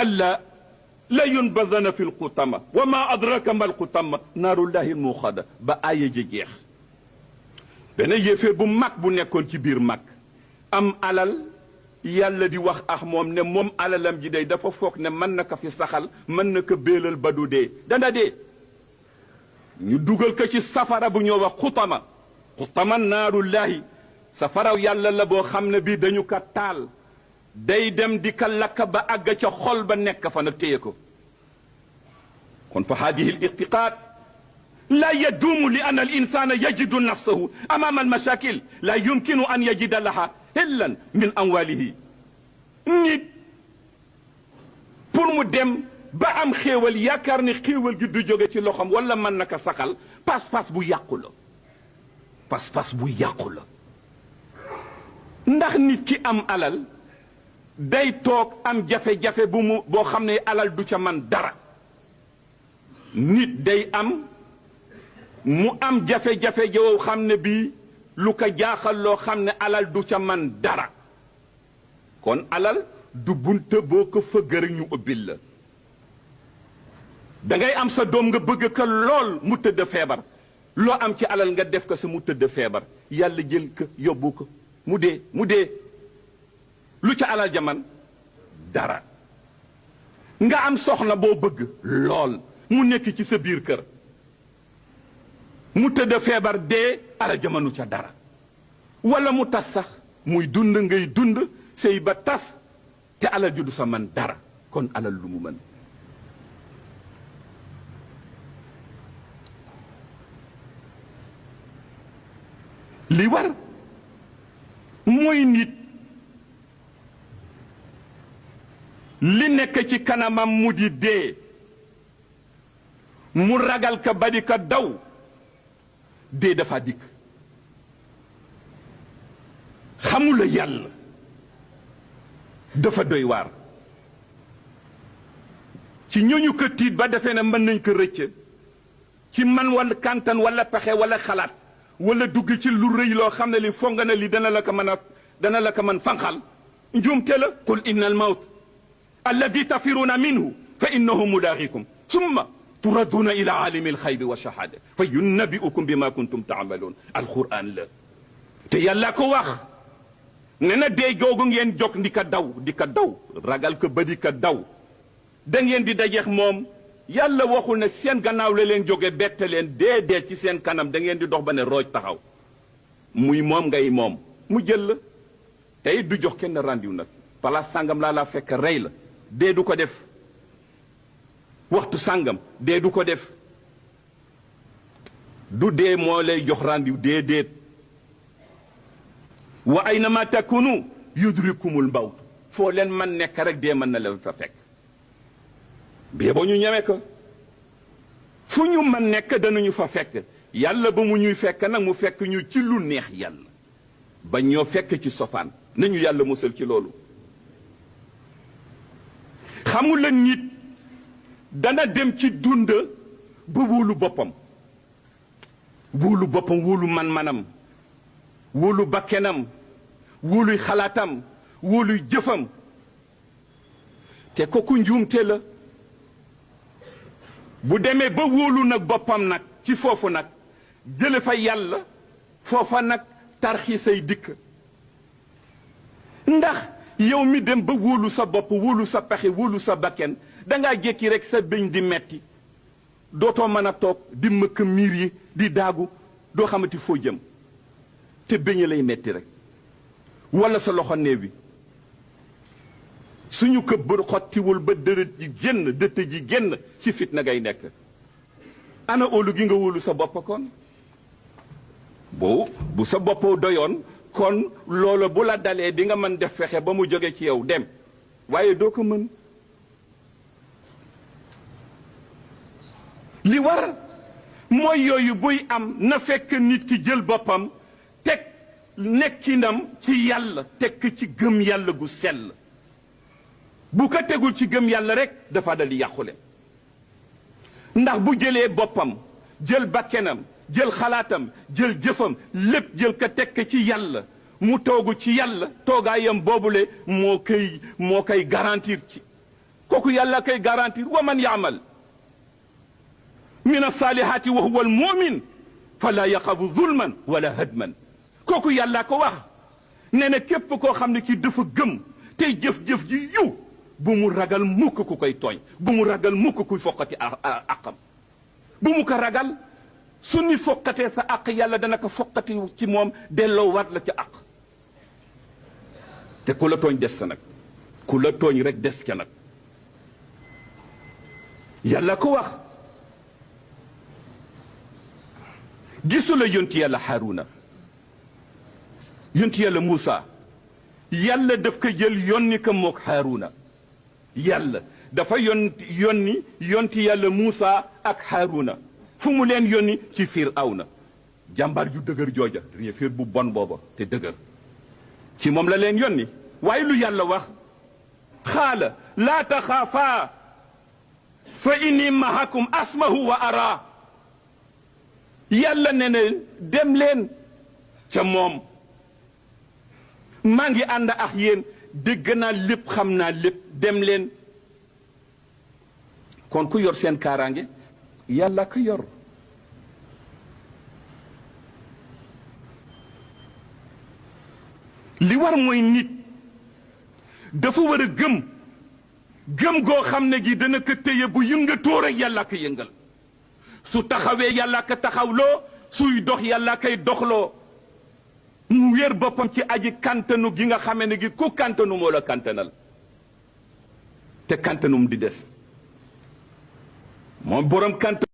كلا لا ينبذن في القطمة وما أدراك ما القطمة نار الله الموقدة ba aaya ji jeex benn yéeféer bu mag bu nekkoon ci biir mag am alal yàlla di wax ak moom ne moom alalam ji day dafa foog ne mën na ko fi saxal mën na ko béelal ba du dee dana dee ñu dugal ko ci safara bu ñoo wax xutama naarullahi safaraw yàlla la boo xam ne bii dañu ko taal day dem di ka lakk ba àgg ca xol ba nekk fa nag téye ko kon fa hadihi al irtiqaad لا يدوم لأن الإنسان يجد نفسه أمام المشاكل لا يمكن أن يجد لها إلا من أمواله nit pour mu dem ba am xéewal yaakaar ni xéewal gi du jóge ci loxoom wala mën na ko saxal pas-pas bu yàqu la pas-pas bu yàqu la ndax nit ki am alal day toog am jafe-jafe bu mu boo xam ne alal du ca man dara nit day am mu am jafe-jafe joo xam ne bii lu ko jaaxal loo xam ne alal du ca man dara kon alal du bunte boo ko fëgg rek ñu ubbil la da ngay am sa doom nga bëgg ko lool mu tëdd feebar loo am ci alal nga def ko sa mu tëdd feebar yàlla jël ko yóbbu ko mu dee lu ca alal jaman dara nga am soxna boo bëgg lool mu nekk ci sa biir kër mu tëdd feebar dee alal jamanu ca dara wala mu tas sax muy dund ngay dund sëy ba tas te alal ju du sa man dara kon alal lu mu mën li war mooy nit li nekk ci kanamam mu di dee mu ragal ka ba di ka daw dee dafa dikk xamula yàlla dafa doy waar ci ñooñu ko tiit ba defee ne mën nañ ko rëcc ci man wala kantan wala pexe wala xalaat wala dugg ci lu rëy loo xam ne li foog nga ne li dana la ko mën a dana la ko mën fanqal njuumte la qul inna al mawt alladi tafiruna minhu fa innahu mulaaqikum summa turadduuna ila aalimi alxaybi wa shahaada fa yunabbiukum bima kuntum taamaluun alquran la te yàlla ko wax ne na dee googu ngeen jóg di ka daw ragal ko ba di ka daw da ngeen di dajeex moom yàlla waxul ne seen gannaaw la leen jóge bette leen dee ci seen kanam da ngeen di dox ba ne rooj taxaw muy moom ngay moom mu jël la tey du jox kenn rendiw nag place sàngam laa la fekk rey la dee du ko def waxtu sàngam dee du ko def du dee moo lay jox rendiw déedéet wa aynama takunu yudrikumul mawt foo leen man nekk rek dee mën na leen fa fekk bee boo ñu ñeme ko fu ñu man nekk danañu fa fekk yàlla ba mu ñuy fekk nag mu fekk ñu ci lu neex yàlla ba ñoo fekk ci sofaan nañu yàlla musal ci loolu xamul la nit dana dem ci dund ba wóolu boppam wóolu man-manam wóolu bakkenam wóoluy xalaatam wóoluy jëfam te kooku njuumte la bu demee ba wóolu nag boppam nag ci foofu nag jële fa yàlla foofa nag tarxiisay dikk ndax yow mi dem ba wóolu sa bopp wóolu sa pexe wóolu sa bakken dangaa jékki rek sa bëñ di metti dootoo mën a toog di mëkk miir yi di daagu doo xamati foo jëm te bëñ lay metti rek wala sa loxo néew bi suñu ko bër xottiwul ba dërët ji génn dëtt ji génn si fit na ngay nekk ana óolu gi nga wóolu sa bopp kon bu sa bopp doyoon kon loola bu la dalee di nga mën def fexe ba mu jóge ci yow dem waaye doo ko mën li war mooy yooyu buy am na fekk nit ki jël boppam teg nekkinam ci yàlla teg ci gëm yàlla gu sell bu ko tegul ci gëm yàlla rek dafa dal di yàqule ndax bu jëlee boppam jël bakkenam jël xalaatam jël jëfam lépp jël ko tekk ci yàlla mu toogu ci yàlla toogaayam boobule moo koy garantir ci kooku yàlla koy garantir wa man yaamal min alsalihati wa huwa almumin fala yaxafu zulman wala hadman kooku yàlla ko wax nee na képp koo xam ne kii dafa gëm tey jëf-jëf ji yiw bu mu ragal mukk ku koy tooñ bu mu ragal mukk kuy foqati àqam bu mu ko ragal su nit foqatee sa àq yàlla dana ko foqati ci moom delloo waat la ca àq te ku la tooñ des sa nag ku la tooñ rek des ca nag yàlla ko wax gisula yonti yàlla Haaruna yonti yàlla Muusa yàlla daf ko jël yonni ko mook Haaruna yàlla dafa yonni yonti yàlla Muusa ak Haaruna fu mu leen yónni ci Firawna jàmbaar ju dëgër jooja réeféer bu bon booba te dëgër ci moom la leen yónni waaye lu yàlla wax xaala laa taxaafaa fa inni mahakum asmahu wa ara yàlla ne ne dem leen ca moom maa ngi ànd ak yéen dégg naa lépp xam naa lépp dem leen kon ku yor seen kaaraange yàlla ko yor li war mooy nit dafa war a gëm goo xam ne gi dana ko téye bu yëngatoo rek yàlla ko yëngal su taxawee yàlla ko taxawloo suy dox yàlla koy doxloo mu wér boppam ci aji kantanu gi nga xamee ne gi ku kantanu moo la kantanal te kantanum di des moom borom kant